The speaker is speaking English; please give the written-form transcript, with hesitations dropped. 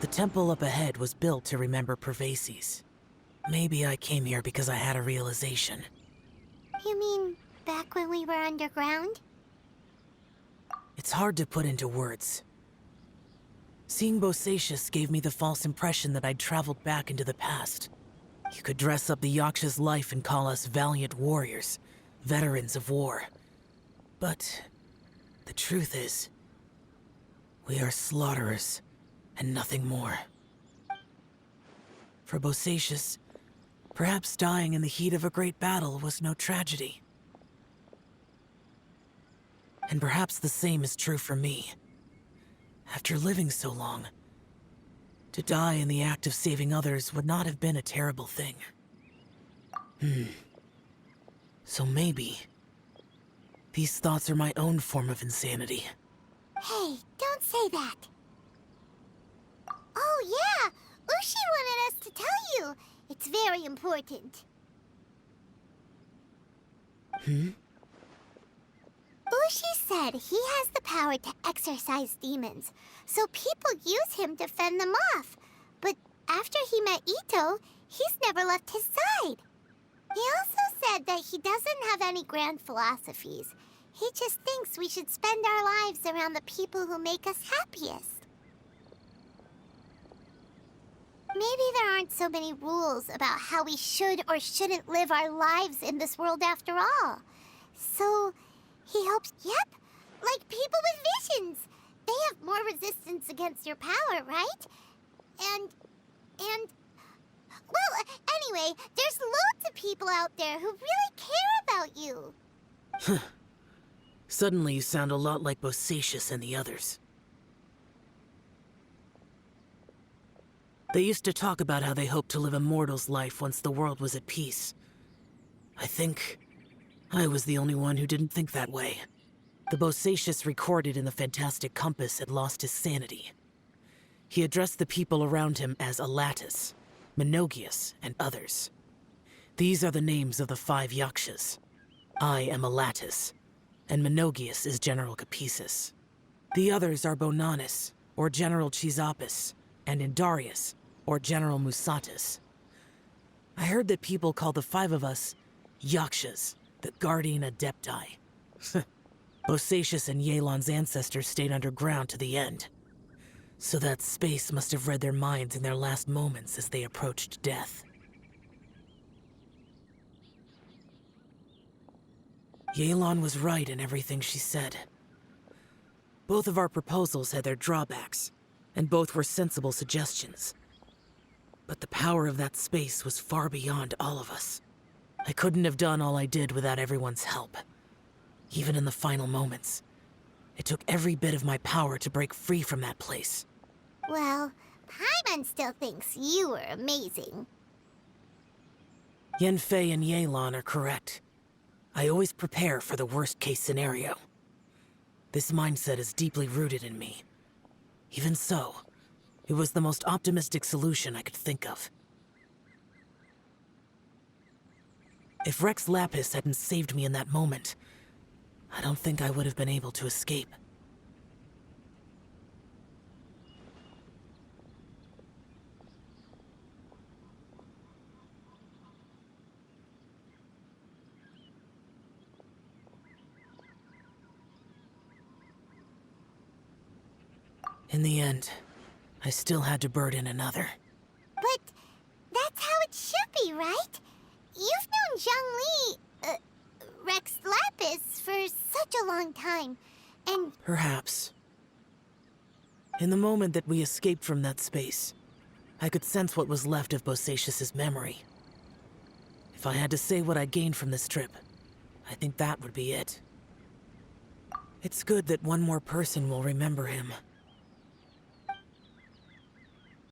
The temple up ahead was built to remember Pervases. Maybe I came here because I had a realization. You mean back when we were underground? It's hard to put into words. Seeing Bosacius gave me the false impression that I'd traveled back into the past. You could dress up the Yaksha's life and call us valiant warriors, veterans of war. But the truth is, we are slaughterers and nothing more. For Bosacius, perhaps dying in the heat of a great battle was no tragedy. And perhaps the same is true for me. After living so long, to die in the act of saving others would not have been a terrible thing. So maybe these thoughts are my own form of insanity. Hey, don't say that. Oh yeah, Ushi wanted us to tell you. It's very important. Ushi said he has the power to exorcise demons, so people use him to fend them off. But after he met Ito, he's never left his side. He also said that he doesn't have any grand philosophies. He just thinks we should spend our lives around the people who make us happiest. Maybe there aren't so many rules about how we should or shouldn't live our lives in this world after all. So, he hopes, yep, like people with visions. They have more resistance against your power, right? And, well, anyway, there's loads of people out there who really care about you. Suddenly you sound a lot like Bosacius and the others. They used to talk about how they hoped to live a mortal's life once the world was at peace. I think I was the only one who didn't think that way. The Bosacius recorded in the Fantastic Compass had lost his sanity. He addressed the people around him as Alatus, Menogias, and others. These are the names of the 5 Yakshas. I am Alatus, and Menogias is General Capisis. The others are Bonanis, or General Chizapis, and Indarius, or General Musatus. I heard that people call the 5 of us Yakshas, the Guardian Adepti. Bosacius and Yelan's ancestors stayed underground to the end. So that space must have read their minds in their last moments as they approached death. Yelan was right in everything she said. Both of our proposals had their drawbacks, and both were sensible suggestions. But the power of that space was far beyond all of us. I couldn't have done all I did without everyone's help. Even in the final moments, it took every bit of my power to break free from that place. Well, Paimon still thinks you were amazing. Yanfei and Yelan are correct. I always prepare for the worst-case scenario. This mindset is deeply rooted in me. Even so, it was the most optimistic solution I could think of. If Rex Lapis hadn't saved me in that moment, I don't think I would have been able to escape. In the end, I still had to burden another. But that's how it should be, right? You've known Zhang Li, Rex Lapis, for such a long time, and... Perhaps. In the moment that we escaped from that space, I could sense what was left of Bosacius's memory. If I had to say what I gained from this trip, I think that would be it. It's good that one more person will remember him.